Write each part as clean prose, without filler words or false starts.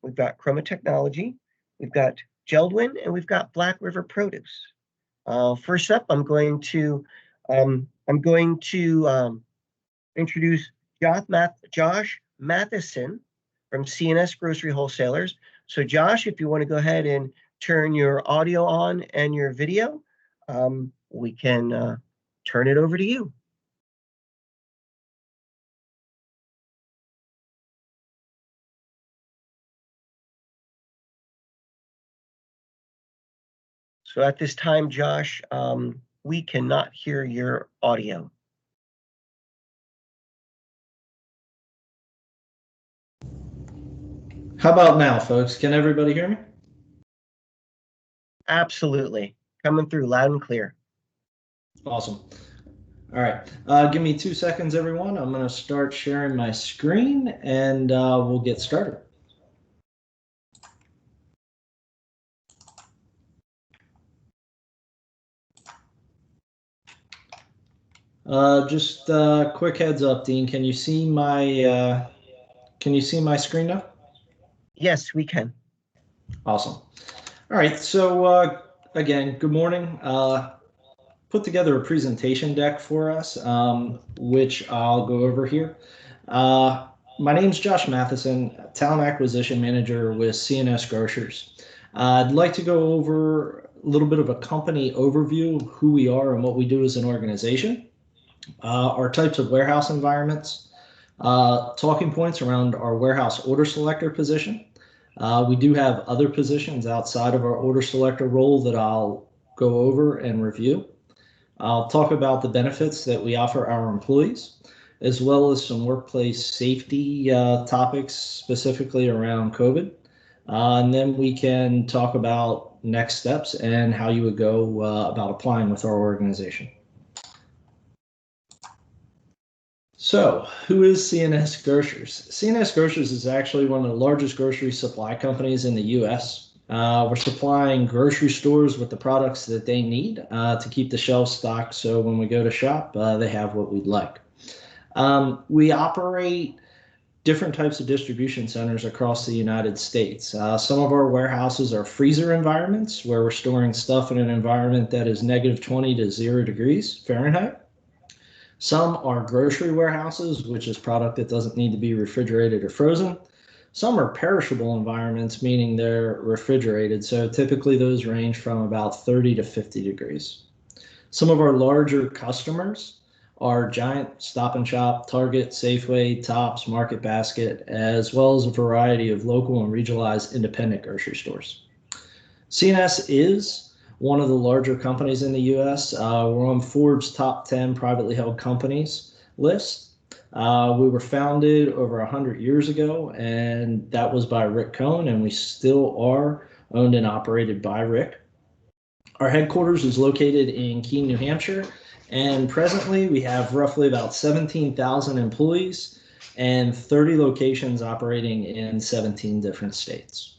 we've got Chroma Technology, we've got Geldwin, and we've got Black River Produce. First up, I'm going to introduce Josh Matheson from CNS Grocery Wholesalers. So Josh, if you want to go ahead and turn your audio on and your video, we can turn it over to you. So at this time, Josh, we cannot hear your audio. How about now, folks? Can everybody hear me? Absolutely. Coming through loud and clear. Awesome. All right. Give me 2 seconds, everyone. I'm going to start sharing my screen and we'll get started. Just quick heads up, Dean. Can you see my screen now? Yes, we can. Awesome. All right. So again, good morning. Put together a presentation deck for us, which I'll go over here. My name's Josh Matheson, Talent Acquisition Manager with CNS Grocers. I'd like to go over a little bit of a company overview of who we are and what we do as an organization, our types of warehouse environments, talking points around our warehouse order selector position. We do have other positions outside of our order selector role that I'll go over and review. I'll talk about the benefits that we offer our employees, as well as some workplace safety topics specifically around COVID. And then we can talk about next steps and how you would go about applying with our organization. So who is CNS Grocers? CNS Grocers is actually one of the largest grocery supply companies in the U.S. We're supplying grocery stores with the products that they need to keep the shelves stocked, so when we go to shop, they have what we'd like. We operate different types of distribution centers across the United States. Some of our warehouses are freezer environments where we're storing stuff in an environment that is -20 to 0 degrees Fahrenheit. Some are grocery warehouses, which is product that doesn't need to be refrigerated or frozen. Some are perishable environments, meaning they're refrigerated. So typically those range from about 30 to 50 degrees. Some of our larger customers are Giant, Stop and Shop, Target, Safeway, Tops, Market Basket, as well as a variety of local and regionalized independent grocery stores. CNS is one of the larger companies in the U.S. We're on Forbes' top 10 privately held companies list. We were founded over 100 years ago, and that was by Rick Cohn, and we still are owned and operated by Rick. Our headquarters is located in Keene, New Hampshire, and presently we have roughly about 17,000 employees and 30 locations operating in 17 different states.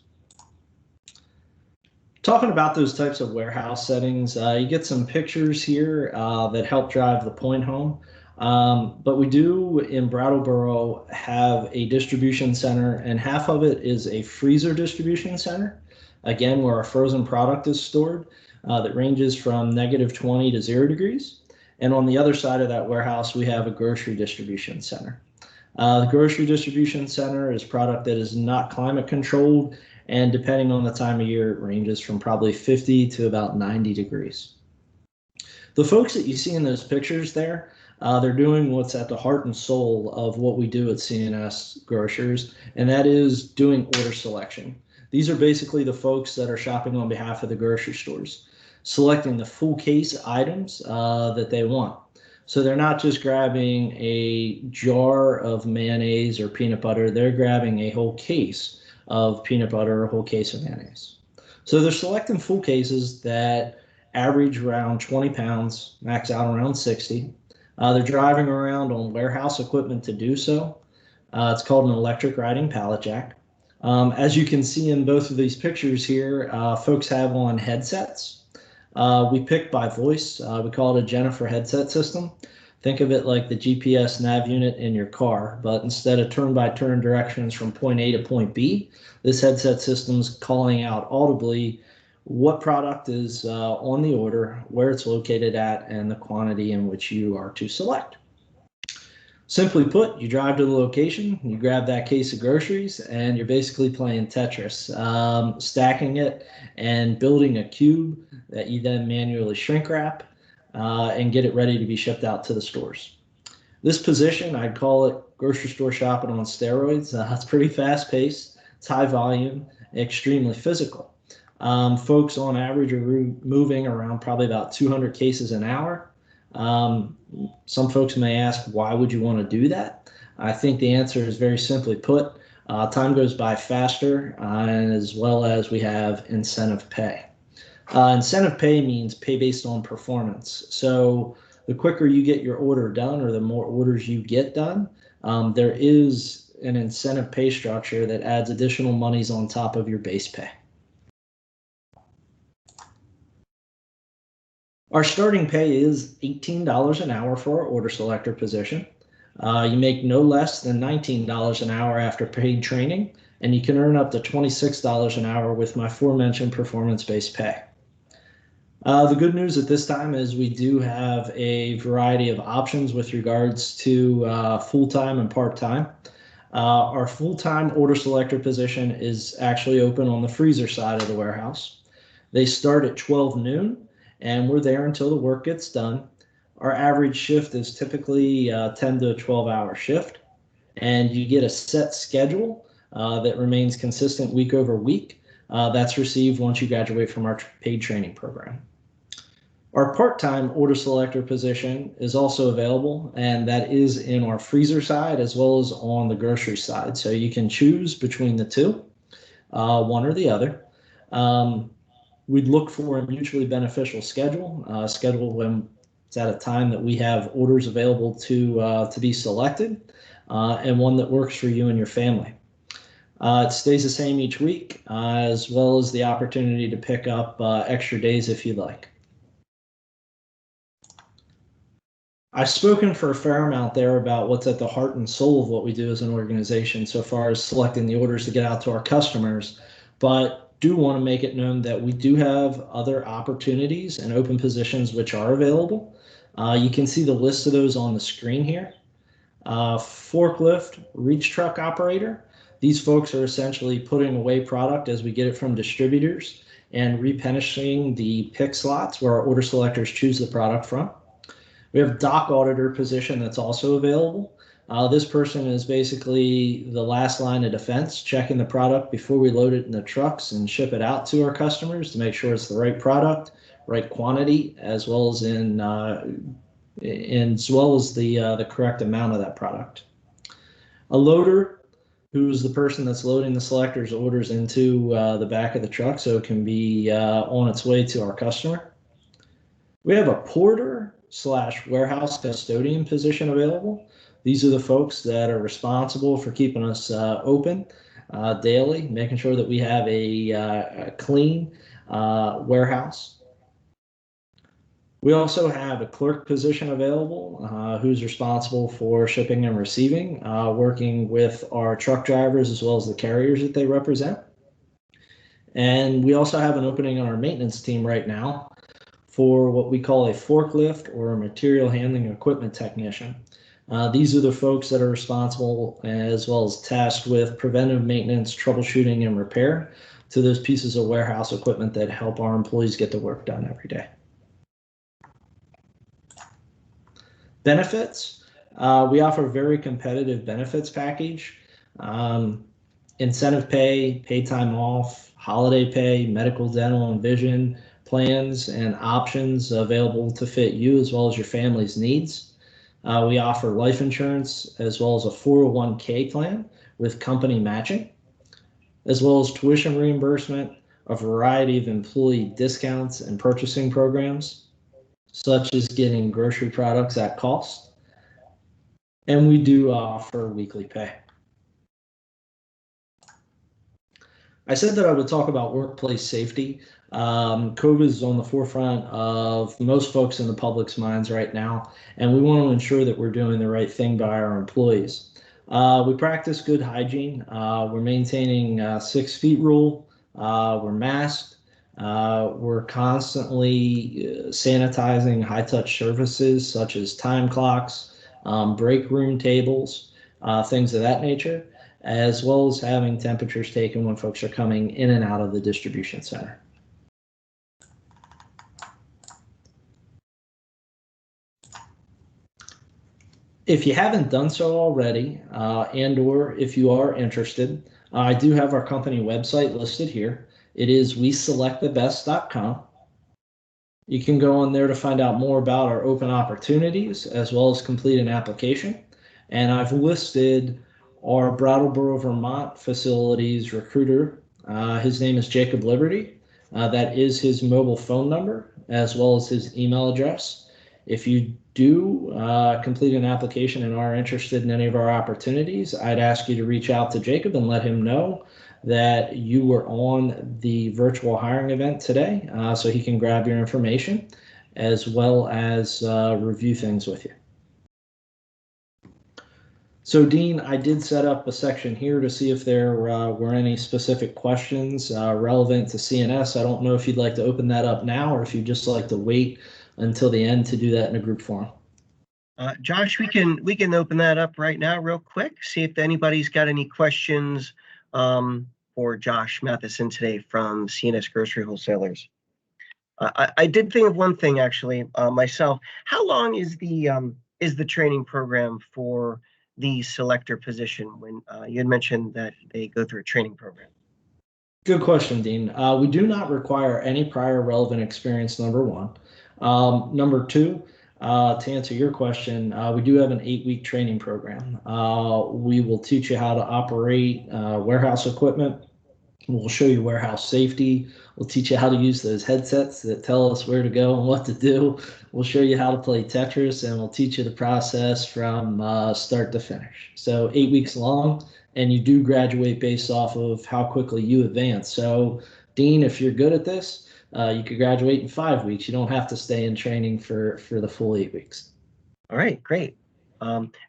Talking about those types of warehouse settings, you get some pictures here that help drive the point home. But we do in Brattleboro have a distribution center, and half of it is a freezer distribution center, again, where our frozen product is stored, that ranges from -20 to 0 degrees. And on the other side of that warehouse, we have a grocery distribution center. The grocery distribution center is product that is not climate controlled, and depending on the time of year, it ranges from probably 50 to about 90 degrees. The folks that you see in those pictures there, they're doing what's at the heart and soul of what we do at CNS Grocers, and that is doing order selection. These are basically the folks that are shopping on behalf of the grocery stores, selecting the full case items that they want. So they're not just grabbing a jar of mayonnaise or peanut butter, they're grabbing a whole case of peanut butter or a whole case of mayonnaise. So they're selecting full cases that average around 20 pounds, max out around 60. They're driving around on warehouse equipment to do so. It's called an electric riding pallet jack. As you can see in both of these pictures here, folks have on headsets. We pick by voice. We call it a Jennifer headset system. Think of it like the GPS nav unit in your car, but instead of turn-by-turn directions from point A to point B, this headset system's calling out audibly what product is on the order, where it's located at, and the quantity in which you are to select. Simply put, you drive to the location, you grab that case of groceries, and you're basically playing Tetris, stacking it and building a cube that you then manually shrink wrap and get it ready to be shipped out to the stores. This position, I'd call it grocery store shopping on steroids. It's pretty fast paced, it's high volume, extremely physical. Folks on average are moving around probably about 200 cases an hour. Some folks may ask, why would you want to do that? I think the answer is very simply put, time goes by faster, as well as we have incentive pay. Incentive pay means pay based on performance. So the quicker you get your order done or the more orders you get done, there is an incentive pay structure that adds additional monies on top of your base pay. Our starting pay is $18 an hour for our order selector position. You make no less than $19 an hour after paid training, and you can earn up to $26 an hour with my aforementioned performance-based pay. The good news at this time is we do have a variety of options with regards to full-time and part-time. Our full-time order selector position is actually open on the freezer side of the warehouse. They start at 12 noon. And we're there until the work gets done. Our average shift is typically 10 to 12-hour shift, and you get a set schedule that remains consistent week over week. That's received once you graduate from our paid training program. Our part-time order selector position is also available, and that is in our freezer side as well as on the grocery side. So you can choose between the two, one or the other. We'd look for a mutually beneficial schedule, schedule when it's at a time that we have orders available to be selected, and one that works for you and your family. It stays the same each week, as well as the opportunity to pick up extra days if you'd like. I've spoken for a fair amount there about what's at the heart and soul of what we do as an organization so far as selecting the orders to get out to our customers, but do want to make it known that we do have other opportunities and open positions which are available. You can see the list of those on the screen here. Forklift, reach truck operator. These folks are essentially putting away product as we get it from distributors and replenishing the pick slots where our order selectors choose the product from. We have dock auditor position that's also available. This person is basically the last line of defense, checking the product before we load it in the trucks and ship it out to our customers to make sure it's the right product, right quantity, as well as the correct amount of that product. A loader, who's the person that's loading the selector's orders into the back of the truck so it can be on its way to our customer. We have a porter / warehouse custodian position available. These are the folks that are responsible for keeping us open daily, making sure that we have a clean warehouse. We also have a clerk position available who's responsible for shipping and receiving, working with our truck drivers as well as the carriers that they represent. And we also have an opening on our maintenance team right now for what we call a forklift or a material handling equipment technician. These are the folks that are responsible as well as tasked with preventive maintenance, troubleshooting, and repair to those pieces of warehouse equipment that help our employees get the work done every day. Benefits. We offer a very competitive benefits package. Incentive pay, paid time off, holiday pay, medical, dental, and vision plans and options available to fit you as well as your family's needs. We offer life insurance as well as a 401k plan with company matching, as well as tuition reimbursement, a variety of employee discounts and purchasing programs, such as getting grocery products at cost. And we do offer weekly pay. I said that I would talk about workplace safety. COVID is on the forefront of most folks in the public's minds right now, and we want to ensure that we're doing the right thing by our employees. We practice good hygiene. We're maintaining 6 feet rule. We're masked. We're constantly sanitizing high-touch surfaces such as time clocks, break room tables, things of that nature, as well as having temperatures taken when folks are coming in and out of the distribution center. If you haven't done so already, and or if you are interested, I do have our company website listed here. It is weselectthebest.com. You can go on there to find out more about our open opportunities as well as complete an application. And I've listed our Brattleboro, Vermont facilities recruiter. His name is Jacob Liberty. That is his mobile phone number as well as his email address. If you do complete an application and are interested in any of our opportunities, I'd ask you to reach out to Jacob and let him know that you were on the virtual hiring event today, so he can grab your information as well as review things with you. So Dean, I did set up a section here to see if there were any specific questions relevant to CNS. I don't know if you'd like to open that up now or if you'd just like to wait until the end to do that in a group forum. Josh, we can open that up right now real quick, see if anybody's got any questions for Josh Matheson today from CNS Grocery Wholesalers. I did think of one thing actually myself. How long is the training program for the selector position when you had mentioned that they go through a training program? Good question, Dean. We do not require any prior relevant experience, number one. Number two, to answer your question, we do have an 8-week training program. We will teach you how to operate warehouse equipment. We'll show you warehouse safety. We'll teach you how to use those headsets that tell us where to go and what to do. We'll show you how to play Tetris, and we'll teach you the process from start to finish. So 8 weeks long, and you do graduate based off of how quickly you advance. So Dean, if you're good at this, you could graduate in 5 weeks. You don't have to stay in training for the full 8 weeks. All right, great.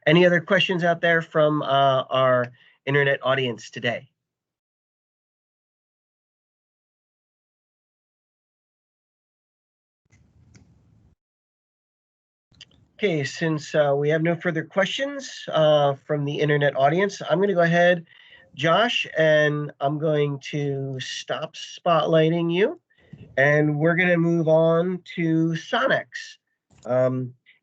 Any other questions out there from our internet audience today? Okay, since we have no further questions from the internet audience, I'm going to go ahead, Josh, and I'm going to stop spotlighting you, and we're going to move on to Sonex.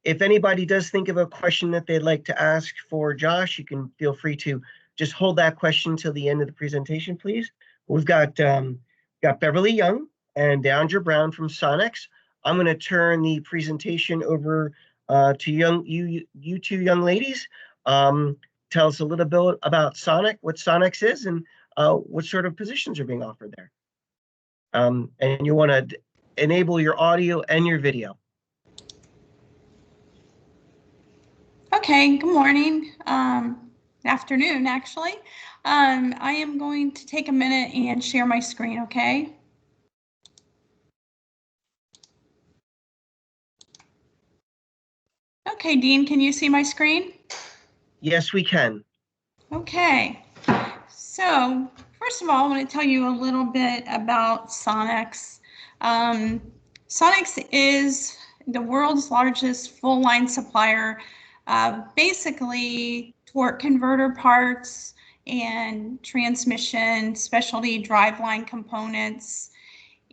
If anybody does think of a question that they'd like to ask for Josh, you can feel free to just hold that question till the end of the presentation, please. We've got Beverly Young and Deandra Brown from Sonex. I'm going to turn the presentation over to you two young ladies. Tell us a little bit about Sonex, what Sonex is, and what sort of positions are being offered there. And you want to enable your audio and your video. Okay, good morning, afternoon actually. I am going to take a minute and share my screen, okay? Okay, Dean, can you see my screen? Yes, we can. Okay, so first of all, I want to tell you a little bit about Sonex. Sonex is the world's largest full-line supplier, basically torque converter parts and transmission specialty driveline components.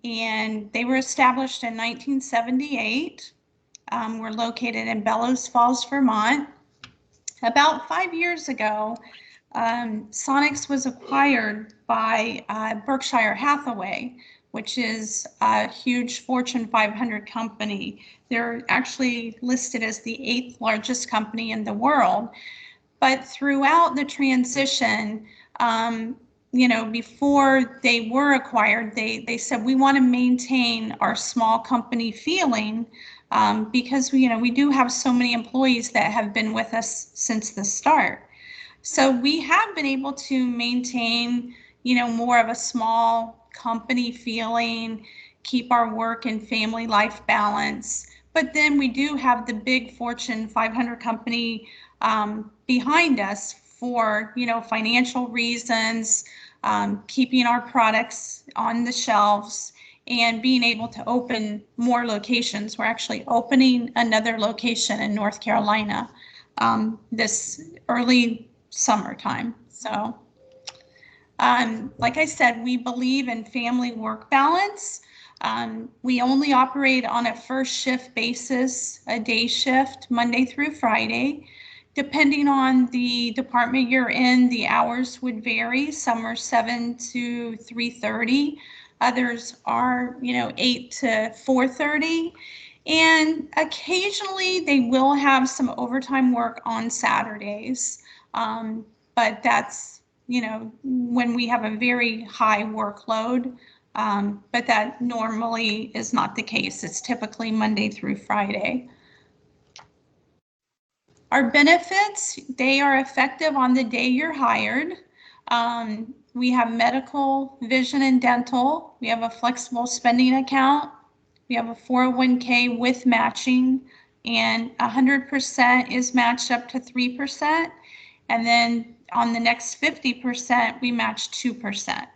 And they were established in 1978. We're located in Bellows Falls, Vermont. About 5 years ago, Sonex was acquired by Berkshire Hathaway, which is a huge Fortune 500 company. They're actually listed as the 8th largest company in the world. But throughout the transition, before they were acquired, they said, we want to maintain our small company feeling because we do have so many employees that have been with us since the start. So we have been able to maintain, more of a small company feeling, keep our work and family life balance. But then we do have the big Fortune 500 company behind us for, financial reasons, keeping our products on the shelves and being able to open more locations. We're actually opening another location in North Carolina this early summertime. So, like I said, we believe in family work balance. We only operate on a first shift basis, a day shift, Monday through Friday. Depending on the department you're in, the hours would vary. Some are 7 to 3:30. Others are, 8 to 4:30. And occasionally they will have some overtime work on Saturdays. But that's, when we have a very high workload. But that normally is not the case. It's typically Monday through Friday. Our benefits, they are effective on the day you're hired. We have medical, vision, and dental. We have a flexible spending account. We have a 401k with matching, and 100% is matched up to 3%. And then on the next 50%, we match 2%.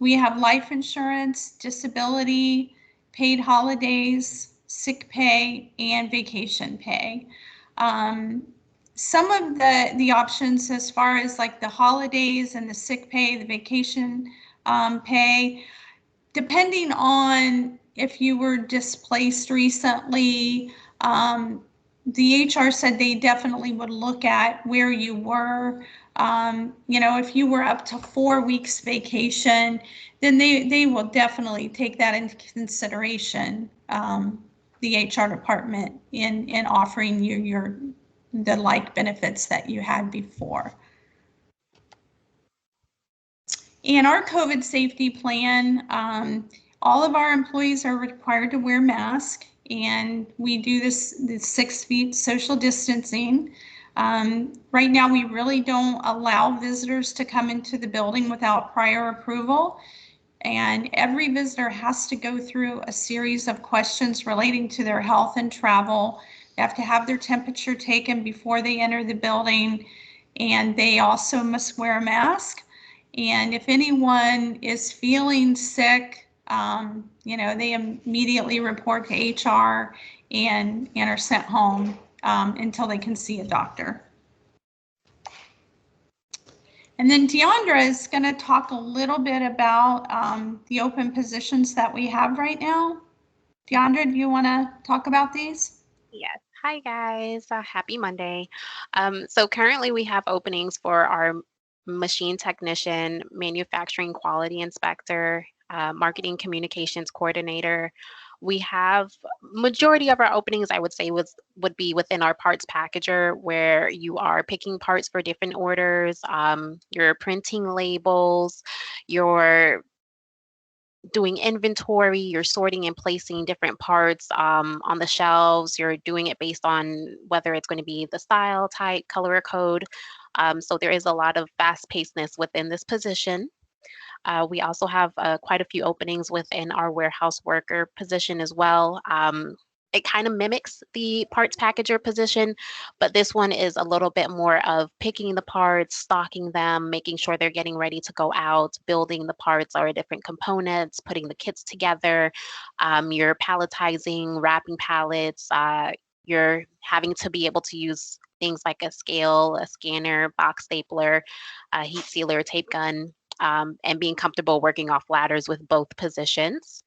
We have life insurance, disability, paid holidays, sick pay, and vacation pay. Some of the options as far as like the holidays and the sick pay, the vacation pay, depending on if you were displaced recently, the HR said they definitely would look at where you were. If you were up to 4 weeks vacation, then they will definitely take that into consideration. The HR department in offering you the like benefits that you had before. In our COVID safety plan, all of our employees are required to wear masks, and we do this 6 feet social distancing. Right now, we really don't allow visitors to come into the building without prior approval. And every visitor has to go through a series of questions relating to their health and travel. They have to have their temperature taken before they enter the building, and they also must wear a mask. And if anyone is feeling sick, they immediately report to HR and are sent home until they can see a doctor. And then Deandra is going to talk a little bit about the open positions that we have right now. Deandra, do you want to talk about these? Yes. Hi, guys. Happy Monday. So currently we have openings for our machine technician, manufacturing quality inspector, marketing communications coordinator. We have majority of our openings, I would say, would be within our parts packager, where you are picking parts for different orders, you're printing labels, you're doing inventory, you're sorting and placing different parts on the shelves, you're doing it based on whether it's going to be the style, type, color, or code. So there is a lot of fast-pacedness within this position. We also have quite a few openings within our warehouse worker position as well. It kind of mimics the parts packager position, but this one is a little bit more of picking the parts, stocking them, making sure they're getting ready to go out, building the parts or different components, putting the kits together. You're palletizing, wrapping pallets. You're having to be able to use things like a scale, a scanner, box stapler, a heat sealer, tape gun, and being comfortable working off ladders with both positions.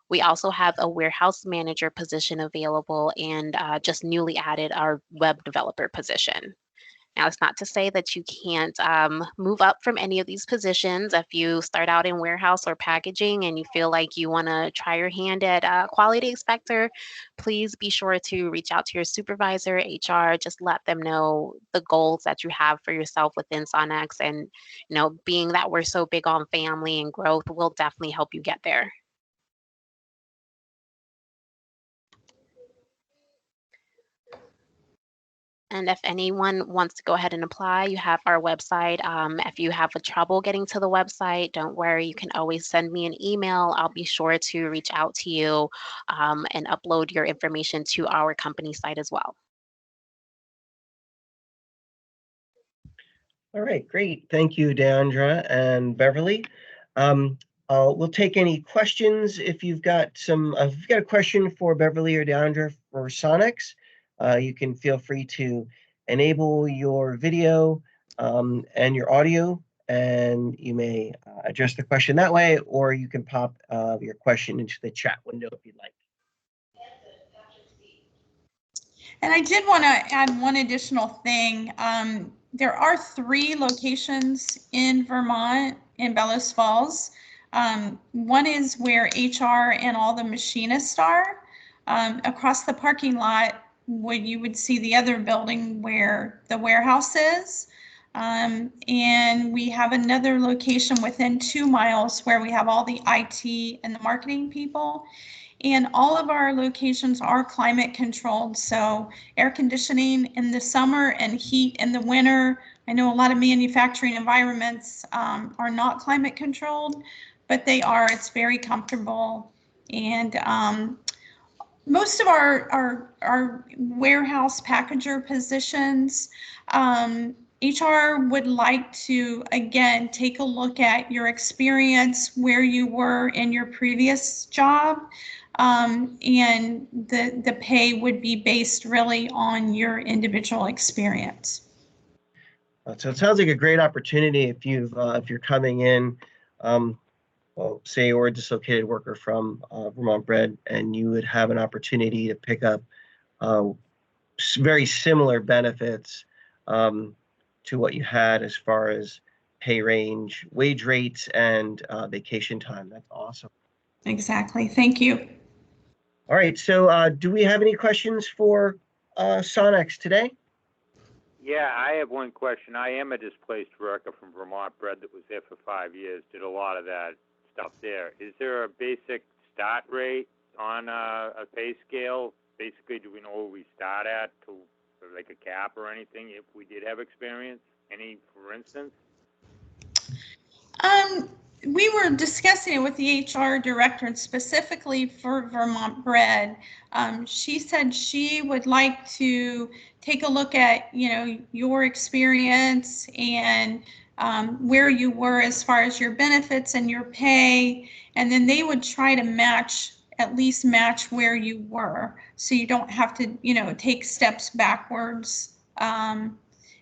We also have a warehouse manager position available, and just newly added our web developer position. Now, it's not to say that you can't move up from any of these positions. If you start out in warehouse or packaging and you feel like you want to try your hand at quality inspector, please be sure to reach out to your supervisor, HR. Just let them know the goals that you have for yourself within Sonex. And, being that we're so big on family and growth, we'll definitely help you get there. And if anyone wants to go ahead and apply, you have our website. If you have trouble getting to the website, don't worry. You can always send me an email. I'll be sure to reach out to you and upload your information to our company site as well. All right, great. Thank you, Deandra and Beverly. We'll take any questions. If you've got a question for Beverly or Deandra for Sonex, you can feel free to enable your video and your audio, and you may address the question that way, or you can pop your question into the chat window if you'd like. And I did want to add one additional thing. There are 3 locations in Vermont, in Bellows Falls. One is where HR and all the machinists are. Across the parking lot, you would see the other building where the warehouse is. And we have another location within 2 miles where we have all the IT and the marketing people. And all of our locations are climate controlled. So air conditioning in the summer and heat in the winter. I know a lot of manufacturing environments are not climate controlled, but they are. It's very comfortable. And most of our warehouse packager positions, HR would like to, again, take a look at your experience, where you were in your previous job, and the pay would be based really on your individual experience. So it sounds like a great opportunity if you're coming in, well, say you're a dislocated worker from Vermont Bread, and you would have an opportunity to pick up very similar benefits to what you had as far as pay range, wage rates, and vacation time. That's awesome. Exactly. Thank you. All right. So do we have any questions for Sonex today? Yeah, I have one question. I am a displaced worker from Vermont Bread that was there for 5 years, did a lot of that stuff there. Is there a basic start rate on a pay scale? Basically, do we know where we start at, to like a cap or anything, if we did have experience? Any, for instance? We were discussing it with the HR director, and specifically for Vermont Bread. She said she would like to take a look at, your experience and where you were as far as your benefits and your pay, and then they would try to at least match where you were, so you don't have to, take steps backwards.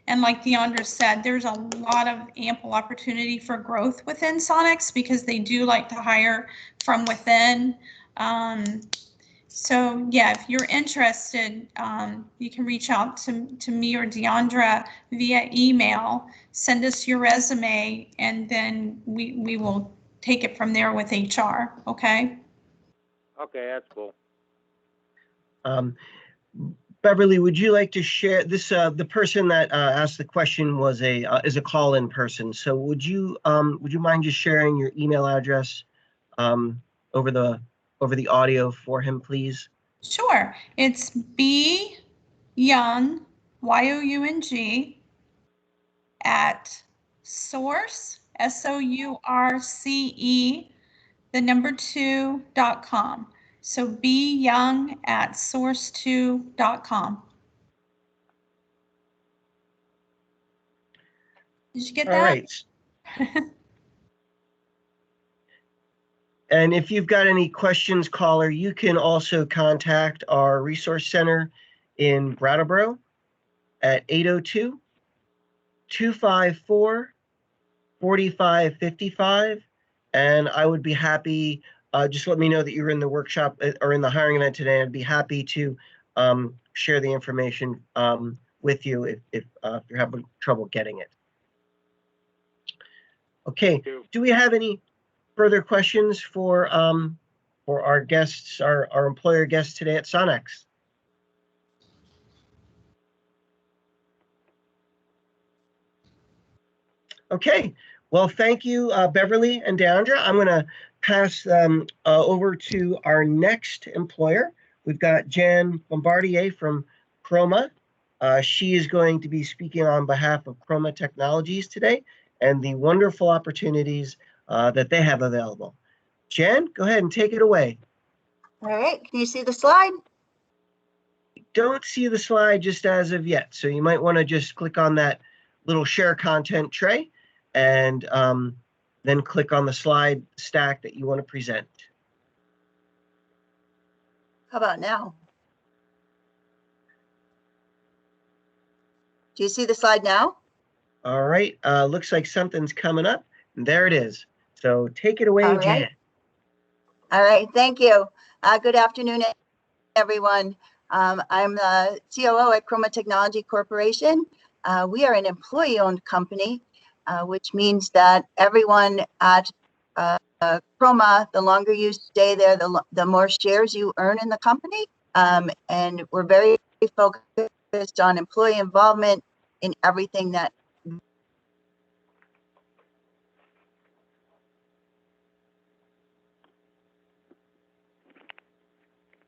And like Deandra said, there's a lot of ample opportunity for growth within Sonex because they do like to hire from within. So yeah, if you're interested, you can reach out to me or Deandra via email, send us your resume, and then we will take it from there with HR, okay? Okay, that's cool. Beverly, would you like to share this? The person that asked the question is a call-in person. So would you mind just sharing your email address over the audio for him, please? Sure. It's byoung, YOUNG, at source, SOURCE, 2.com. So byoung at source2.com. Did you get that? All right. And if you've got any questions, caller, you can also contact our resource center in Brattleboro at 802-254-4555. And I would be happy, just let me know that you're in the workshop or in the hiring event today. I'd be happy to share the information with you if you're having trouble getting it. Okay, do we have any further questions for our guests, our employer guests today at Sonex? Okay, well, thank you, Beverly and Deandra. I'm going to pass over to our next employer. We've got Jan Bombardier from Chroma She is going to be speaking on behalf of Chroma Technologies today and the wonderful opportunities that they have available. Jen, go ahead and take it away. All right, can you see the slide? Don't see the slide just as of yet, so you might want to just click on that little share content tray and then click on the slide stack that you want to present. How about now? Do you see the slide now? All right, looks like something's coming up. And there it is. So take it away, All right. Jen. All right, thank you. Good afternoon, everyone. I'm the COO at Chroma Technology Corporation. We are an employee-owned company, which means that everyone at Chroma, the longer you stay there, the more shares you earn in the company. And we're very focused on employee involvement in everything that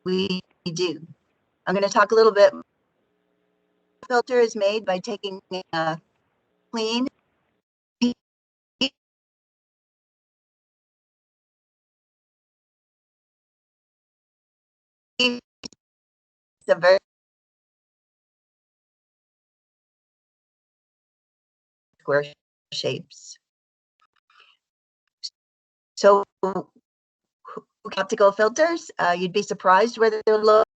we do. I'm going to talk a little bit. Filter is made by taking a clean the very square shapes. So optical filters, you'd be surprised where they're located.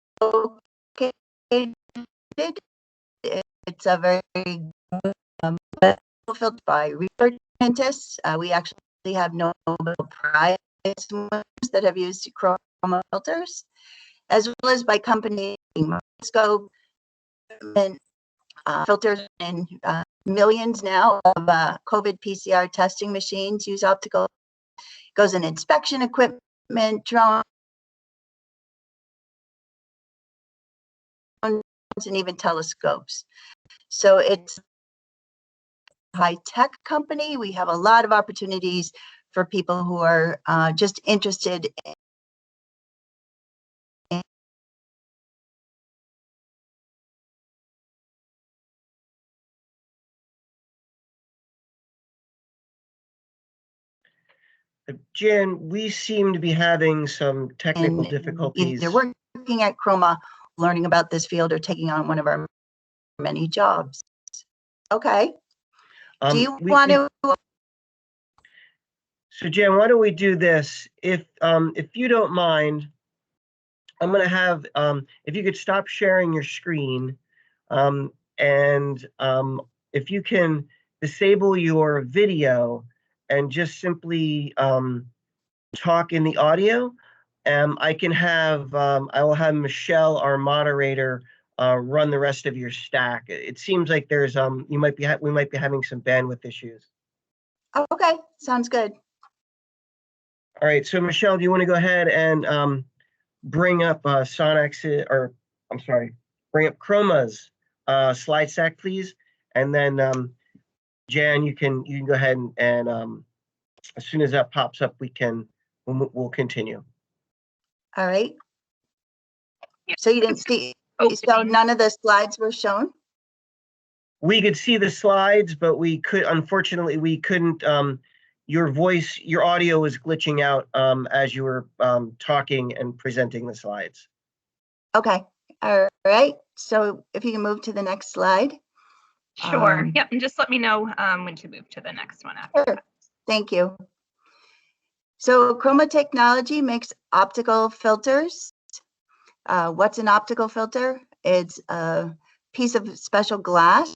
It's a very filter by research scientists. We actually have Nobel Prize winners that have used Chroma filters, as well as by companies microscope and filters in millions now of COVID PCR testing machines use optical. Goes in inspection equipment, drones, and even telescopes. So it's a high-tech company. We have a lot of opportunities for people who are just interested in Jen, we seem to be having some technical difficulties. either working at Chroma, learning about this field, or taking on one of our many jobs. Okay. Do you want to? So Jen, why don't we do this? If you don't mind, I'm going to have if you could stop sharing your screen, and if you can disable your video and just simply talk in the audio. I can have I will have Michelle, our moderator, run the rest of your stack. It seems like there's we might be having some bandwidth issues. Okay, sounds good. All right, so Michelle, do you want to go ahead and bring up Sonex, or I'm sorry, bring up Chroma's slide stack, please, and then Jan, you can go ahead and as soon as that pops up, we'll continue. All right. So you didn't see, so none of the slides were shown? We could see the slides, but unfortunately, we couldn't, your audio was glitching out as you were talking and presenting the slides. Okay, all right. So if you can move to the next slide. Sure, yep, and just let me know when to move to the next one after. Sure, thank you. So Chroma Technology makes optical filters. What's an optical filter? It's a piece of special glass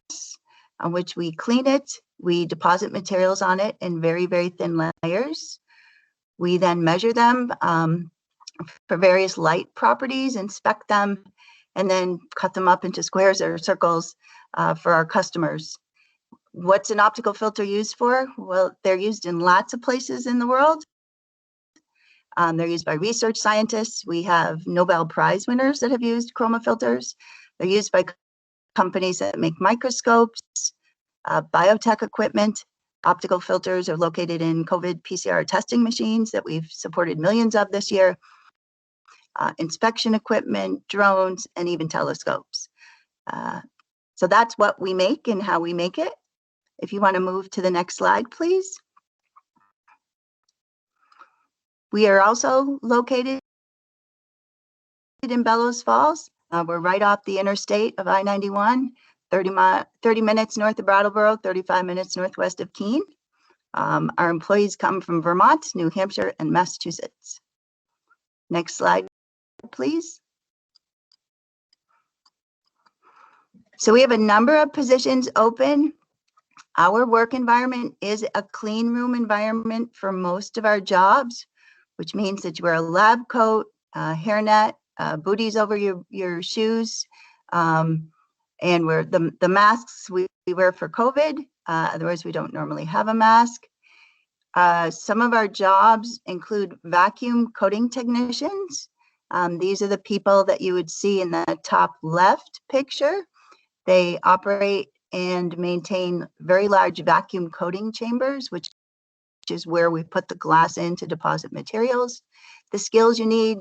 on which we clean it. We deposit materials on it in very, very thin layers. We then measure them for various light properties, inspect them, and then cut them up into squares or circles for our customers. What's an optical filter used for? Well, they're used in lots of places in the world. They're used by research scientists. We have Nobel Prize winners that have used Chroma filters. They're used by companies that make microscopes, biotech equipment. Optical filters are located in COVID PCR testing machines that we've supported millions of this year, inspection equipment, drones, and even telescopes. So that's what we make and how we make it. If you want to move to the next slide, please. We are also located in Bellows Falls. We're right off the interstate of I-91, 30 minutes north of Brattleboro, 35 minutes northwest of Keene. Our employees come from Vermont, New Hampshire, and Massachusetts. Next slide, please. So we have a number of positions open. Our work environment is a clean room environment for most of our jobs, which means that you wear a lab coat, hairnet, booties over your shoes, and wear the masks we wear for COVID. Otherwise, we don't normally have a mask. Some of our jobs include vacuum coating technicians. These are the people that you would see in the top left picture. They operate and maintain very large vacuum coating chambers, which is where we put the glass in to deposit materials. The skills you need,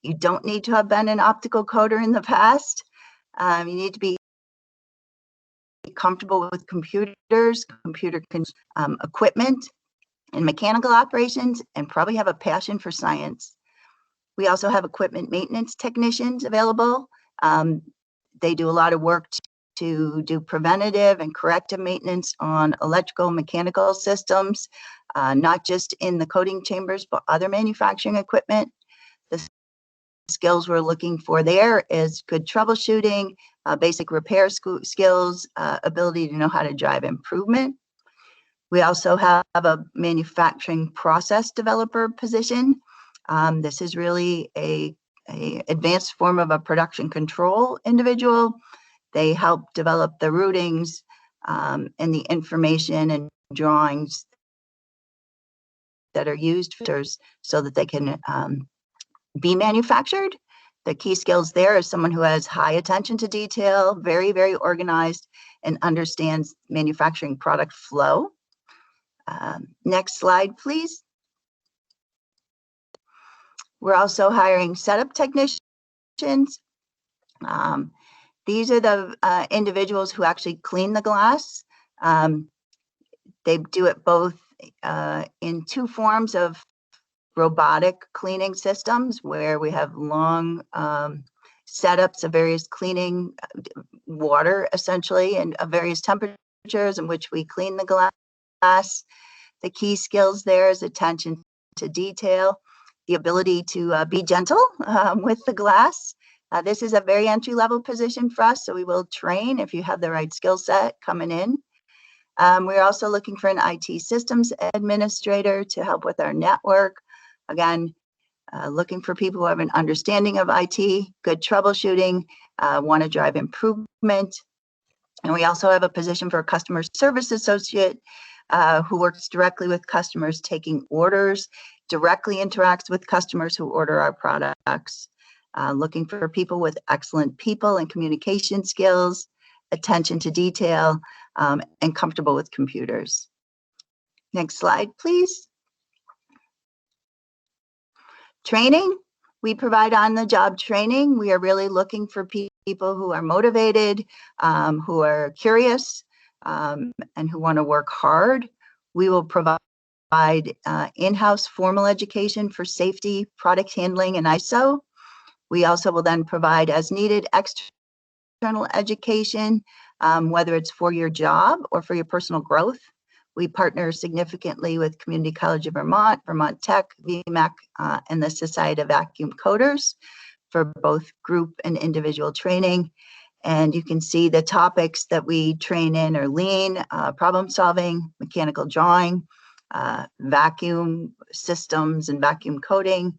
you don't need to have been an optical coder in the past. You need to be comfortable with computers, computer equipment, and mechanical operations, and probably have a passion for science. We also have equipment maintenance technicians available. They do a lot of work to do preventative and corrective maintenance on electrical, mechanical systems, not just in the coating chambers, but other manufacturing equipment. The skills we're looking for there is good troubleshooting, basic repair skills, ability to know how to drive improvement. We also have a manufacturing process developer position. This is really a advanced form of a production control individual. They help develop the routings and the information and drawings that are used so that they can be manufactured. The key skills there is someone who has high attention to detail, very, very organized, and understands manufacturing product flow. Next slide, please. We're also hiring setup technicians. These are the individuals who actually clean the glass. They do it both in two forms of robotic cleaning systems, where we have long setups of various cleaning water, essentially, and of various temperatures in which we clean the glass. The key skills there is attention to detail, the ability to be gentle with the glass. This is a very entry-level position for us, so we will train if you have the right skill set coming in. We're also looking for an IT systems administrator to help with our network. Again, looking for people who have an understanding of IT, good troubleshooting, want to drive improvement. And we also have a position for a customer service associate who works directly with customers, taking orders, directly interacts with customers who order our products. Looking for people with excellent people and communication skills, attention to detail, and comfortable with computers. Next slide, please. Training, we provide on-the-job training. We are really looking for people who are motivated, who are curious, and who want to work hard. We will provide in-house formal education for safety, product handling, and ISO. We also will then provide, as needed, external education, whether it's for your job or for your personal growth. We partner significantly with Community College of Vermont, Vermont Tech, VMAC, and the Society of Vacuum Coaters for both group and individual training. And you can see the topics that we train in are lean, problem solving, mechanical drawing, vacuum systems and vacuum coating,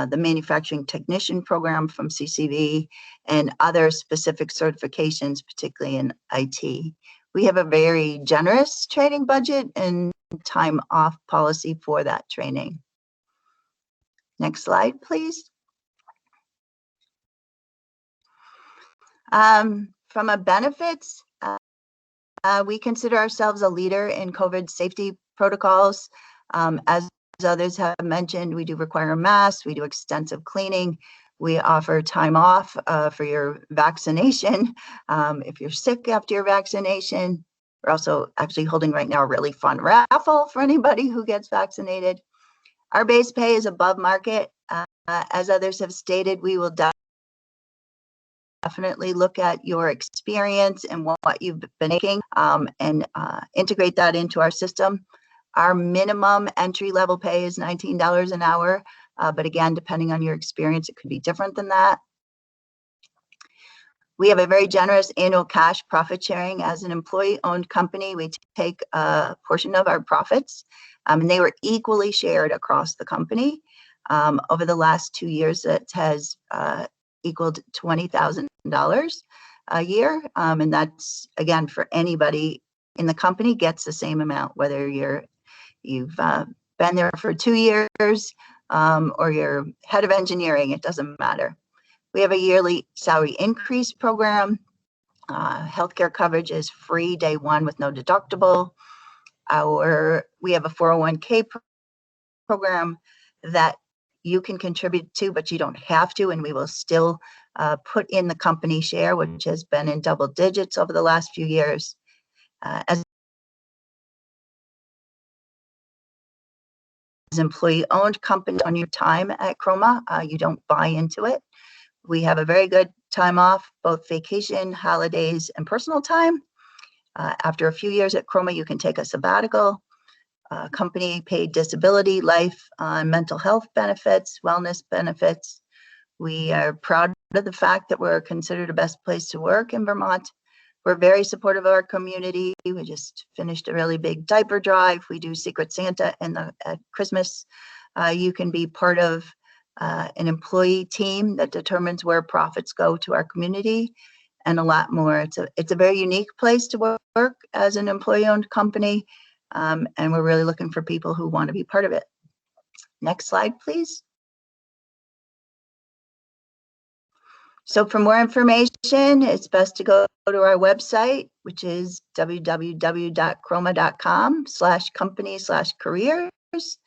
the manufacturing technician program from CCV, and other specific certifications, particularly in IT. We have a very generous training budget and time off policy for that training. Next slide, please. From a benefits, we consider ourselves a leader in COVID safety protocols. As others have mentioned, we do require masks, we do extensive cleaning, We offer time off for your vaccination. If you're sick after your vaccination, we're also actually holding right now a really fun raffle for anybody who gets vaccinated. Our base pay is above market. As others have stated, we will definitely look at your experience and what you've been making and integrate that into our system. Our minimum entry level pay is $19 an hour, but again, depending on your experience, it could be different than that. We have a very generous annual cash profit sharing. As an employee-owned company, we take a portion of our profits, and they were equally shared across the company. Over the last 2 years, it has equaled $20,000 a year, and that's, again, for anybody in the company gets the same amount, whether you've been there for 2 years or you're head of engineering, it doesn't matter. We have a yearly salary increase program. Healthcare coverage is free day one with no deductible. We have a 401k program that you can contribute to, but you don't have to, and we will still put in the company share, which has been in double digits over the last few years. As employee-owned company on your time at Chroma, you don't buy into it. We have a very good time off, both vacation, holidays, and personal time. After a few years at Chroma, you can take a sabbatical, company paid disability, life, mental health benefits, wellness benefits. We are proud of the fact that we're considered the best place to work in Vermont. We're very supportive of our community. We just finished a really big diaper drive. We do Secret Santa at Christmas. You can be part of an employee team that determines where profits go to our community, and a lot more. It's a very unique place to work as an employee-owned company, and we're really looking for people who want to be part of it. Next slide, please. So for more information, it's best to go to our website, which is www.chroma.com/company/careers.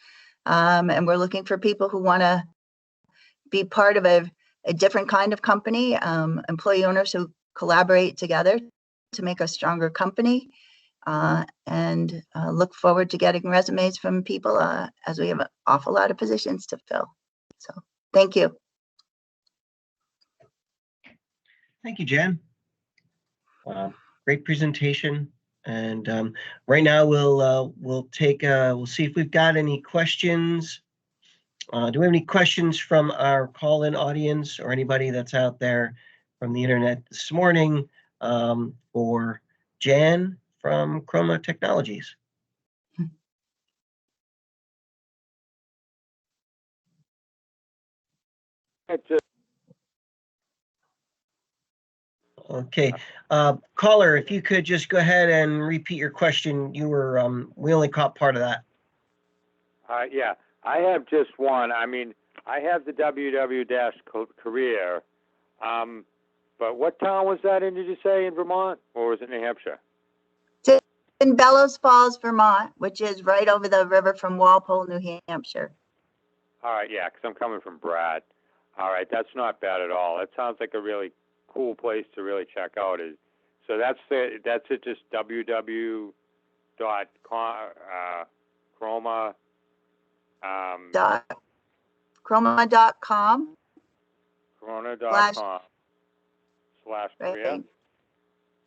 And we're looking for people who want to be part of a different kind of company, employee owners who collaborate together to make a stronger company, and look forward to getting resumes from people as we have an awful lot of positions to fill. So thank you. Thank you, Jen. Great presentation. And right now we'll see if we've got any questions. Do we have any questions from our call-in audience or anybody that's out there from the internet this morning for Jan from Chroma Technologies? Okay, caller, if you could just go ahead and repeat your question. You were we only caught part of that. Yeah, I have just one. I mean, I have the www-career, but what town was that in, did you say, in Vermont, or was it New Hampshire? It's in Bellows Falls, Vermont, which is right over the river from Walpole, New Hampshire. All right, yeah, because I'm coming from Brad. All right, that's not bad at all. That sounds like a really cool place to really check out. So that's it, just www.chroma. Chroma.com. Chroma.com/career. Right.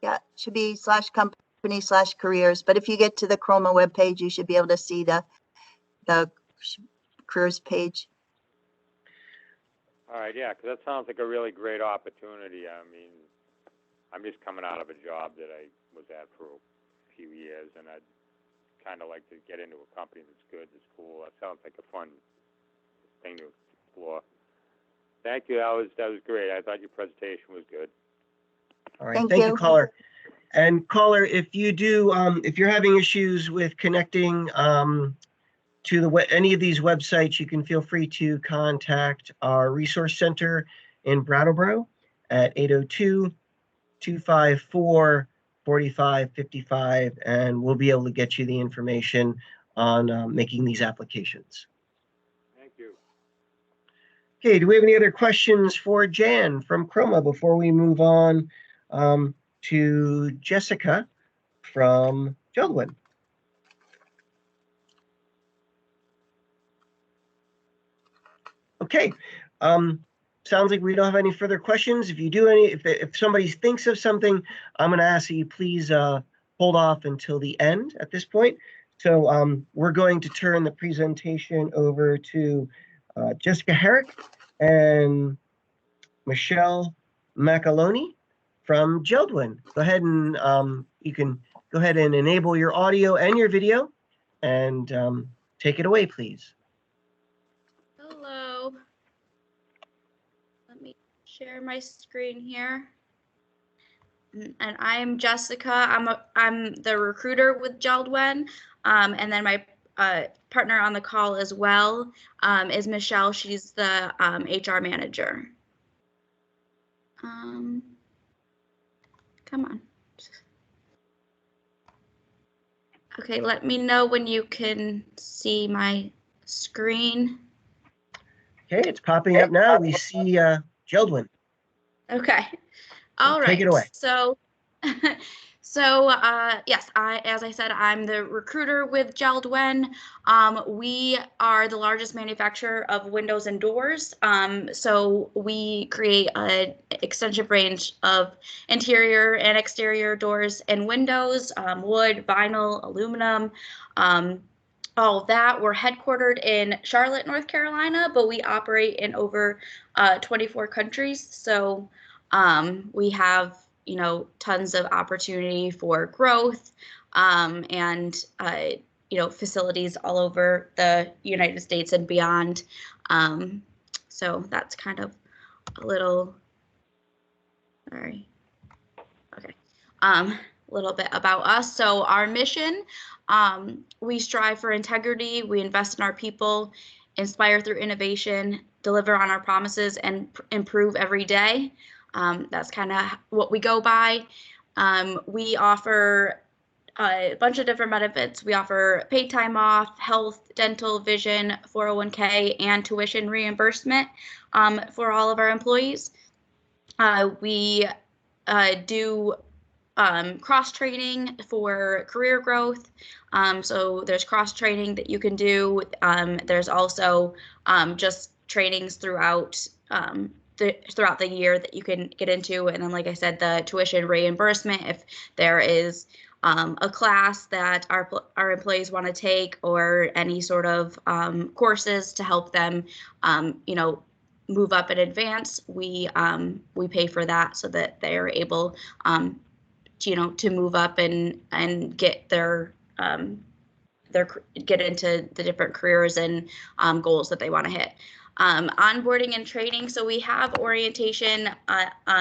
Yeah, it should be /company/careers. But if you get to the Chroma webpage, you should be able to see the careers page. All right, yeah, because that sounds like a really great opportunity. I mean, I'm just coming out of a job that I was at for a few years, and I'd kind of like to get into a company that's good, that's cool. That sounds like a fun thing to explore. Thank you. That was great. I thought your presentation was good. All right, thank you, caller. And caller, if you do, if you're having issues with connecting to any of these websites, you can feel free to contact our resource center in Brattleboro at 802-254-4555, and we'll be able to get you the information on making these applications. Thank you. Okay, do we have any other questions for Jan from Chroma before we move on to Jessica from Jeld-Wen? Okay, sounds like we don't have any further questions. If you do if somebody thinks of something, I'm going to ask that you please hold off until the end at this point. So we're going to turn the presentation over to Jessica Herrick and Michelle Macaloni from Jeld-Wen. Go ahead and you can go ahead and enable your audio and your video and take it away, please. Hello. Let me share my screen here. And I'm Jessica. I'm the recruiter with Jeld-Wen. And then my partner on the call as well is Michelle. She's the HR manager. Come on. Okay, let me know when you can see my screen. Okay, it's popping up now. We see Jeld-Wen. Okay. All right. Take it away. So, yes, as I said, I'm the recruiter with Jeld-Wen. We are the largest manufacturer of windows and doors. So we create an extensive range of interior and exterior doors and windows, wood, vinyl, aluminum, all of that. We're headquartered in Charlotte, North Carolina, but we operate in over 24 countries. So we have, tons of opportunity for growth and, facilities all over the United States and beyond. So that's kind of a little, sorry. Okay. Little bit about us. So our mission, we strive for integrity, we invest in our people, inspire through innovation, deliver on our promises, and improve every day. That's kind of what we go by. We offer a bunch of different benefits. We offer paid time off, health, dental, vision, 401k, and tuition reimbursement for all of our employees. We do cross-training for career growth. So there's cross-training that you can do. There's also just trainings throughout the year that you can get into. And then, like I said, the tuition reimbursement, if there is a class that our employees want to take, or any sort of courses to help them, move up in advance, we pay for that so that they are able to move up and get get into the different careers and goals that they want to hit. Onboarding and training. So we have orientation.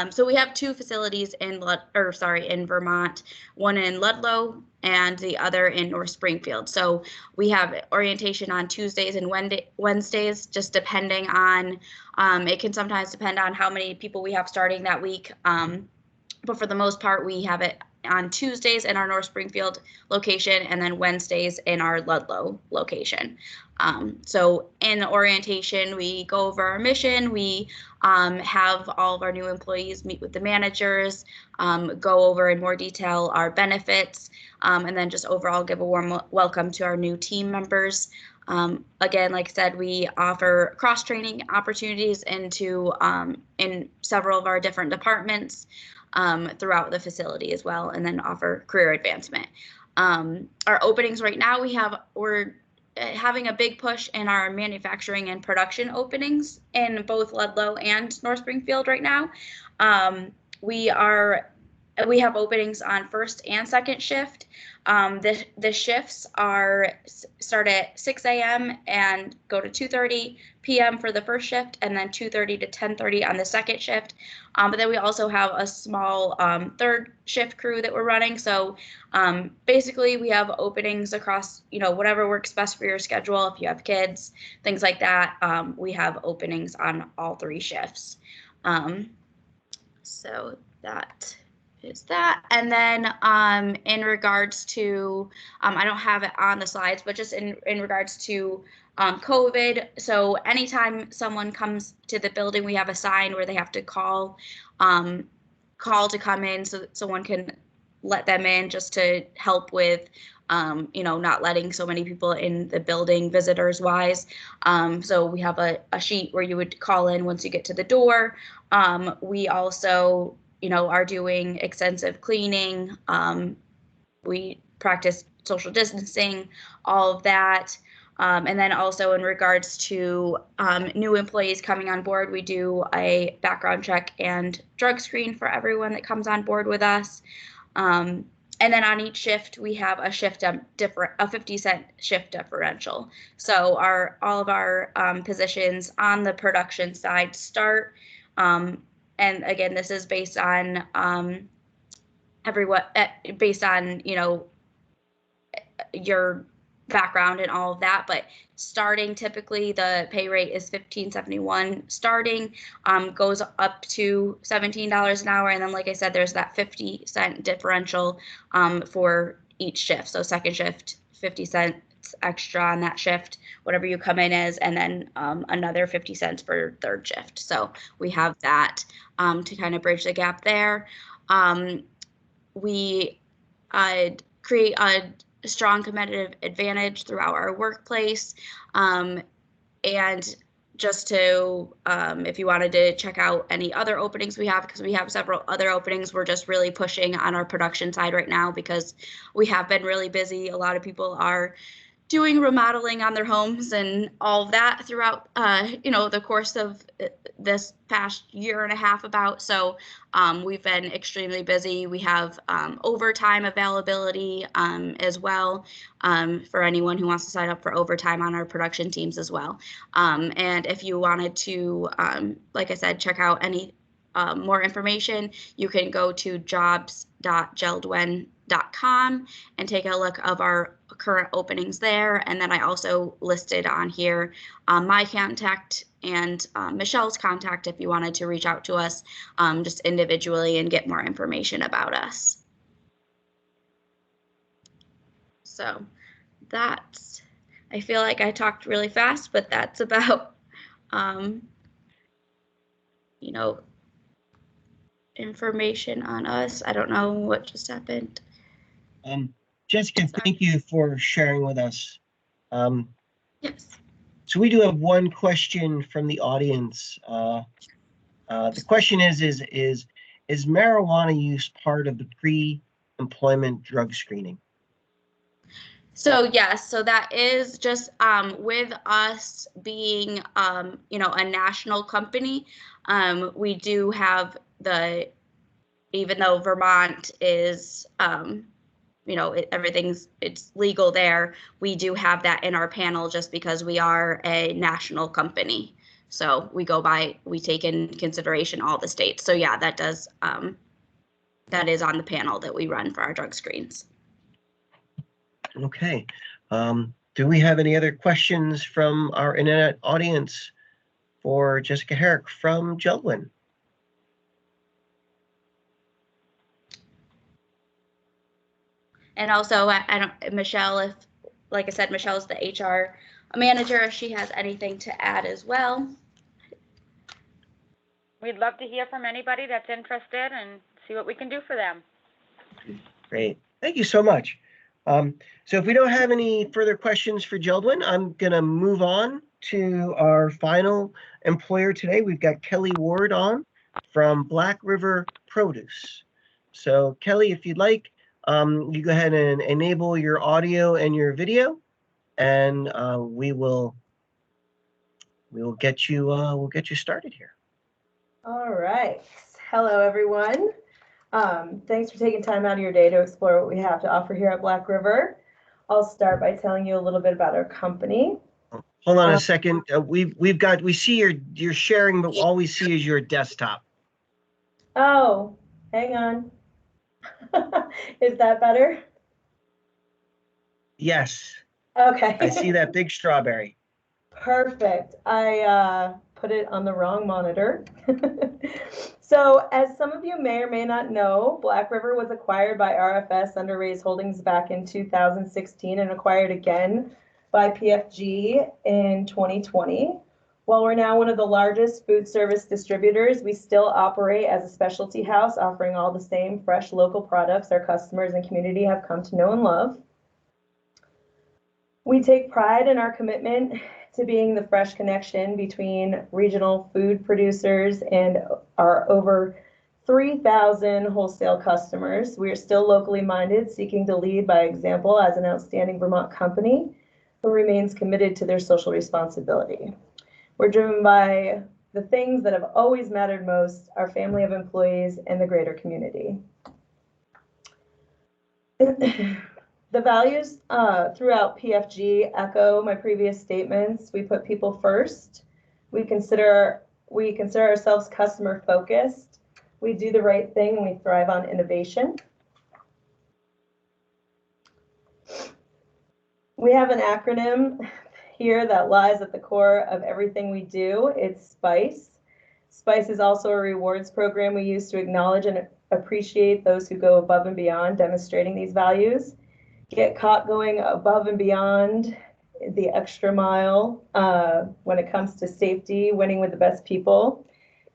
So we have two facilities in Vermont, one in Ludlow and the other in North Springfield. So we have orientation on Tuesdays and Wednesdays, just depending on, it can sometimes depend on how many people we have starting that week. But for the most part, we have it on Tuesdays in our North Springfield location, and then Wednesdays in our Ludlow location. So in the orientation, we go over our mission. We have all of our new employees meet with the managers, go over in more detail our benefits, and then just overall give a warm welcome to our new team members. Again, like I said, we offer cross-training opportunities into in several of our different departments throughout the facility as well, and then offer career advancement. Our openings right now, we're having a big push in our manufacturing and production openings in both Ludlow and North Springfield right now. We have openings on first and second shift. The shifts start at 6 a.m. and go to 2:30 p.m. for the first shift, and then 2:30 to 10:30 on the second shift. But then we also have a small third shift crew that we're running. So basically, we have openings across, whatever works best for your schedule. If you have kids, things like that, we have openings on all three shifts. So that is that. And then in regards to, I don't have it on the slides, but just in regards to COVID. So anytime someone comes to the building, we have a sign where they have to call to come in so that someone can let them in, just to help with not letting so many people in the building visitors wise. So we have a sheet where you would call in once you get to the door. We also are doing extensive cleaning. We practice social distancing, all of that. And then also in regards to new employees coming on board, we do a background check and drug screen for everyone that comes on board with us. And then on each shift, we have a 50-cent shift differential. So all of our positions on the production side start. And again, this is based on based on your background and all of that, but starting, typically the pay rate is $15.71 starting, goes up to $17 an hour, and then like I said, there's that 50-cent differential for each shift. So second shift, 50 cents extra on that shift, whatever you come in as, and then another 50 cents for third shift. So we have that to kind of bridge the gap there. We create a strong competitive advantage throughout our workplace. And just to, if you wanted to check out any other openings we have, because we have several other openings, we're just really pushing on our production side right now because we have been really busy. A lot of people are doing remodeling on their homes and all of that throughout, the course of this past year and a half about. So we've been extremely busy. We have overtime availability as well for anyone who wants to sign up for overtime on our production teams as well. And if you wanted to, like I said, check out any more information, you can go to jobs.geldwen.com and take a look of our current openings there. And then I also listed on here my contact and Michelle's contact if you wanted to reach out to us just individually and get more information about us. So that's, I feel like I talked really fast, but that's about, information on us. I don't know what just happened. Jessica, thank you for sharing with us. Yes. So we do have one question from the audience. The question is marijuana use part of the pre-employment drug screening? So yes, so that is just with us being a national company, we do have even though Vermont is it's legal there, we do have that in our panel just because we are a national company. So we take in consideration all the states. So yeah, that is on the panel that we run for our drug screens. Okay. Do we have any other questions from our internet audience for Jessica Herrick from Geldwen? And also, Michelle, like I said, Michelle's the HR manager, if she has anything to add as well. We'd love to hear from anybody that's interested and see what we can do for them. Great. Thank you so much. So if we don't have any further questions for Geldwen, I'm going to move on to our final employer today. We've got Kelly Ward on from Black River Produce. So Kelly, if you'd like, you go ahead and enable your audio and your video, and we will get you started here. All right. Hello, everyone. Thanks for taking time out of your day to explore what we have to offer here at Black River. I'll start by telling you a little bit about our company. Hold on a second. We see you're sharing, but all we see is your desktop. Oh, hang on. Is that better? Yes. Okay. I see that big strawberry. Perfect. I put it on the wrong monitor. So as some of you may or may not know, Black River was acquired by RFS under Ray's Holdings back in 2016 and acquired again by PFG in 2020. While we're now one of the largest food service distributors, we still operate as a specialty house, offering all the same fresh local products our customers and community have come to know and love. We take pride in our commitment to being the fresh connection between regional food producers and our over 3,000 wholesale customers. We are still locally minded, seeking to lead by example as an outstanding Vermont company who remains committed to their social responsibility. We're driven by the things that have always mattered most, our family of employees and the greater community. The values throughout PFG echo my previous statements. We put people first. We consider ourselves customer focused. We do the right thing and we thrive on innovation. We have an acronym here that lies at the core of everything we do. It's SPICE. SPICE is also a rewards program we use to acknowledge and appreciate those who go above and beyond demonstrating these values. Get caught going above and beyond the extra mile when it comes to safety, winning with the best people,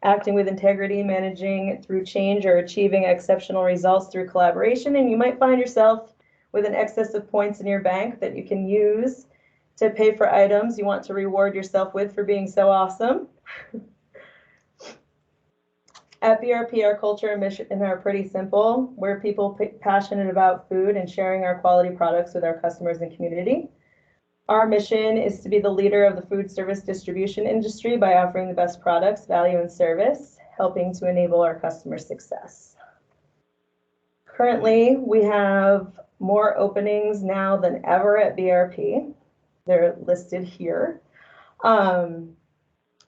acting with integrity, managing through change, or achieving exceptional results through collaboration. And you might find yourself with an excess of points in your bank that you can use to pay for items you want to reward yourself with for being so awesome. At BRP, our culture and mission are pretty simple. We're people passionate about food and sharing our quality products with our customers and community. Our mission is to be the leader of the food service distribution industry by offering the best products, value, and service, helping to enable our customer success. Currently, we have more openings now than ever at BRP. They're listed here.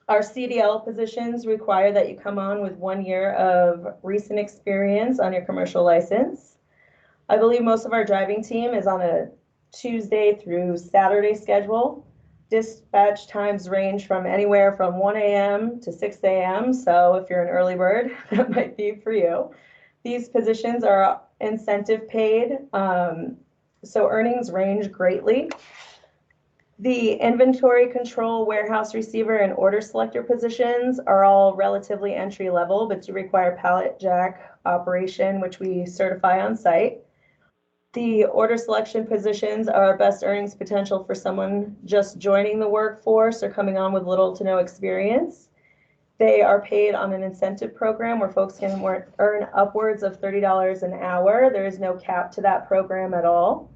Our CDL positions require that you come on with 1 year of recent experience on your commercial license. I believe most of our driving team is on a Tuesday through Saturday schedule. Dispatch times range from anywhere from 1 a.m. to 6 a.m. So if you're an early bird, that might be for you. These positions are incentive paid, so earnings range greatly. The inventory control, warehouse receiver, and order selector positions are all relatively entry level, but do require pallet jack operation, which we certify on site. The order selection positions are our best earnings potential for someone just joining the workforce or coming on with little to no experience. They are paid on an incentive program where folks can earn upwards of $30 an hour. There is no cap to that program at all.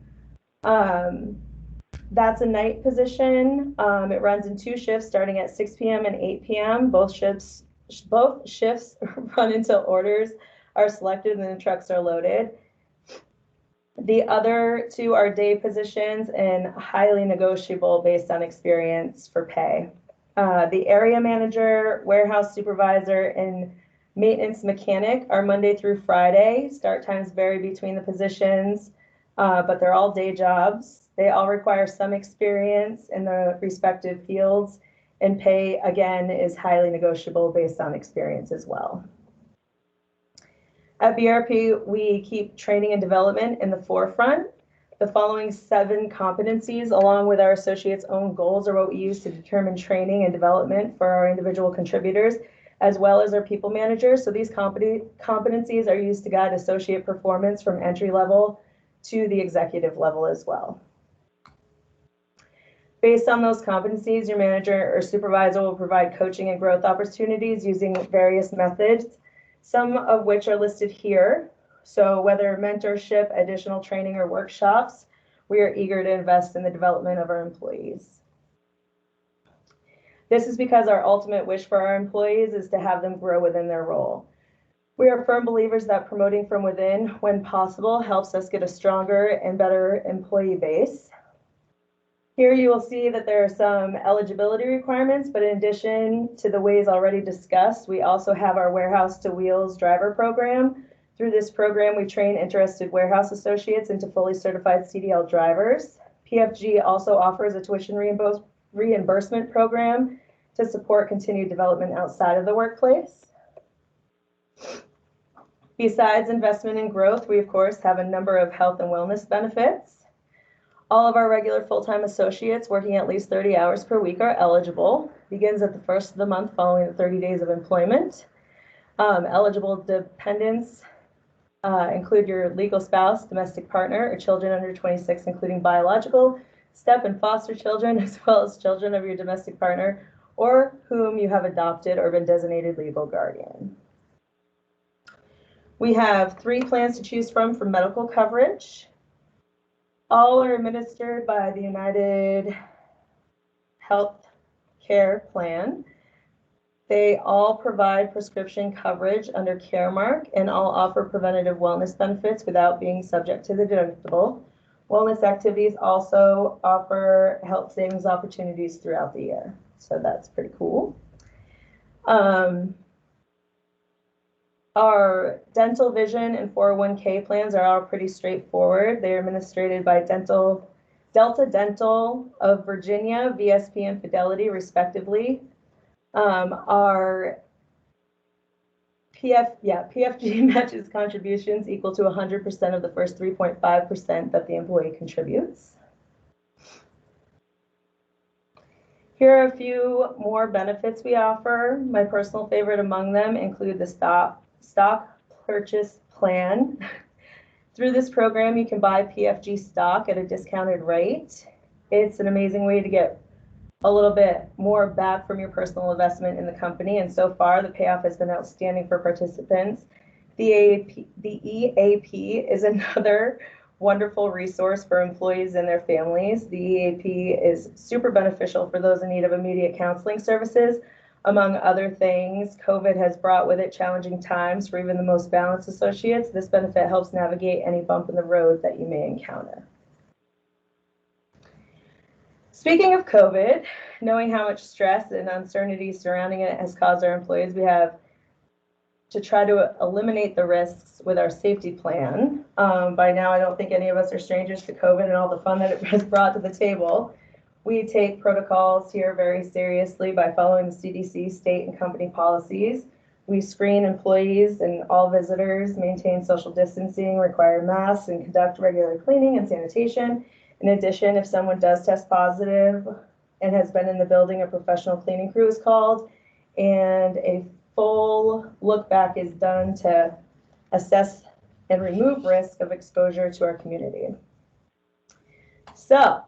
That's a night position. It runs in 2 shifts starting at 6 p.m. and 8 p.m. Both shifts run until orders are selected and the trucks are loaded. The other 2 are day positions and highly negotiable based on experience for pay. The area manager, warehouse supervisor, and maintenance mechanic are Monday through Friday. Start times vary between the positions, but they're all day jobs. They all require some experience in the respective fields, and pay, again, is highly negotiable based on experience as well. At BRP, we keep training and development in the forefront. The following 7 competencies, along with our associates' own goals, are what we use to determine training and development for our individual contributors, as well as our people managers. So these competencies are used to guide associate performance from entry level to the executive level as well. Based on those competencies, your manager or supervisor will provide coaching and growth opportunities using various methods, some of which are listed here. So whether mentorship, additional training, or workshops, we are eager to invest in the development of our employees. This is because our ultimate wish for our employees is to have them grow within their role. We are firm believers that promoting from within, when possible, helps us get a stronger and better employee base. Here you will see that there are some eligibility requirements, but in addition to the ways already discussed, we also have our Warehouse to Wheels driver program. Through this program, we train interested warehouse associates into fully certified CDL drivers. PFG also offers a tuition reimbursement program to support continued development outside of the workplace. Besides investment in growth, we of course have a number of health and wellness benefits. All of our regular full-time associates working at least 30 hours per week are eligible. Begins at the first of the month following the 30 days of employment. Eligible dependents include your legal spouse, domestic partner, or children under 26, including biological, step and foster children, as well as children of your domestic partner or whom you have adopted or been designated legal guardian. We have 3 plans to choose from for medical coverage. All are administered by the United Health Care Plan. They all provide prescription coverage under Caremark and all offer preventative wellness benefits without being subject to the deductible. Wellness activities also offer health savings opportunities throughout the year. So that's pretty cool. Our dental, vision, and 401k plans are all pretty straightforward. They are administered by Delta Dental of Virginia, VSP, and Fidelity, respectively. Our PFG matches contributions equal to 100% of the first 3.5% that the employee contributes. Here are a few more benefits we offer. My personal favorite among them include the stock purchase plan. Through this program, you can buy PFG stock at a discounted rate. It's an amazing way to get a little bit more back from your personal investment in the company, and so far the payoff has been outstanding for participants. The EAP is another wonderful resource for employees and their families. The EAP is super beneficial for those in need of immediate counseling services. Among other things, COVID has brought with it challenging times for even the most balanced associates. This benefit helps navigate any bump in the road that you may encounter. Speaking of COVID, knowing how much stress and uncertainty surrounding it has caused our employees, we have to try to eliminate the risks with our safety plan. By now, I don't think any of us are strangers to COVID and all the fun that it has brought to the table. We take protocols here very seriously by following the CDC, state, and company policies. We screen employees and all visitors, maintain social distancing, require masks, and conduct regular cleaning and sanitation. In addition, if someone does test positive and has been in the building, a professional cleaning crew is called, and a full look back is done to assess and remove risk of exposure to our community. So,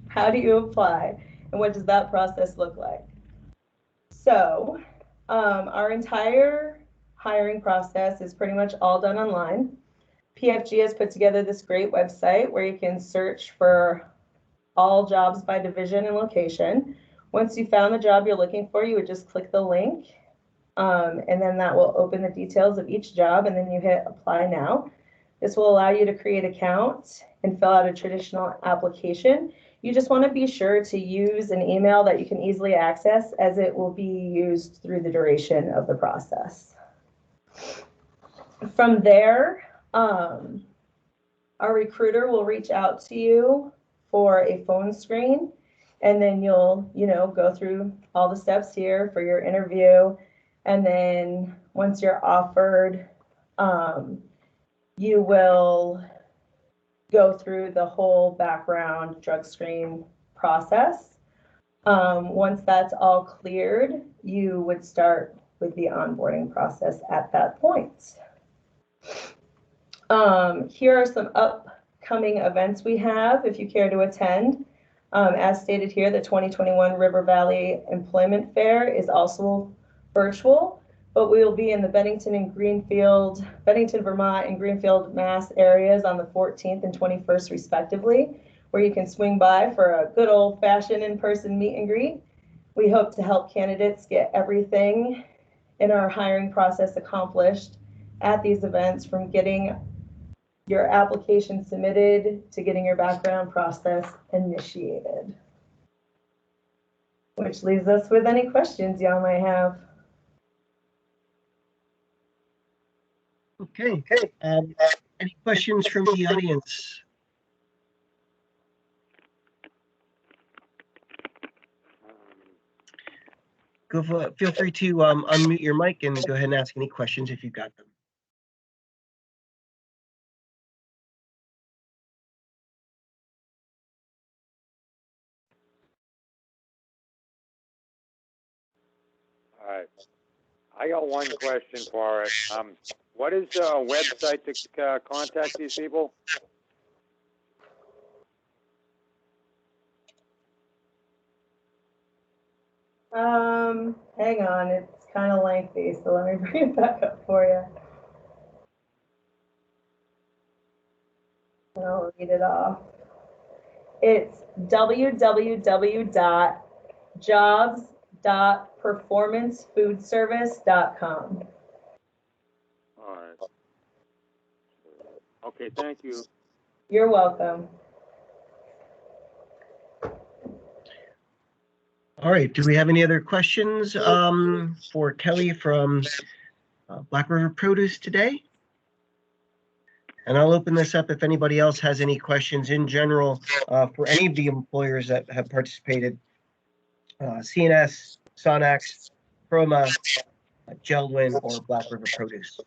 how do you apply, and what does that process look like? So, our entire hiring process is pretty much all done online. PFG has put together this great website where you can search for all jobs by division and location. Once you found the job you're looking for, you would just click the link, and then that will open the details of each job, and then you hit apply now. This will allow you to create an account and fill out a traditional application. You just want to be sure to use an email that you can easily access, as it will be used through the duration of the process. From there, our recruiter will reach out to you for a phone screen, and then you'll, go through all the steps here for your interview. And then once you're offered, you will go through the whole background drug screen process. Once that's all cleared, you would start with the onboarding process at that point. Here are some upcoming events we have if you care to attend. As stated here, the 2021 River Valley Employment Fair is also virtual, but we will be in the Bennington, Vermont, and Greenfield, Mass areas on the 14th and 21st respectively, where you can swing by for a good old-fashioned in-person meet and greet. We hope to help candidates get everything in our hiring process accomplished at these events, from getting your application submitted to getting your background process initiated. Which leaves us with any questions y'all might have. Okay. Any questions from the audience? feel free to unmute your mic and go ahead and ask any questions if you've got them. All right. I got one question for it. What is the website to contact these people? Hang on, it's kind of lengthy, so let me bring it back up for you. And I'll read it off. It's www.jobs.performancefoodservice.com. All right. Okay, thank you. You're welcome. All right, do we have any other questions for Kelly from Black River Produce today? And I'll open this up if anybody else has any questions in general for any of the employers that have participated. CNS, Sonex, Chroma, Geldwin, or Black River Produce.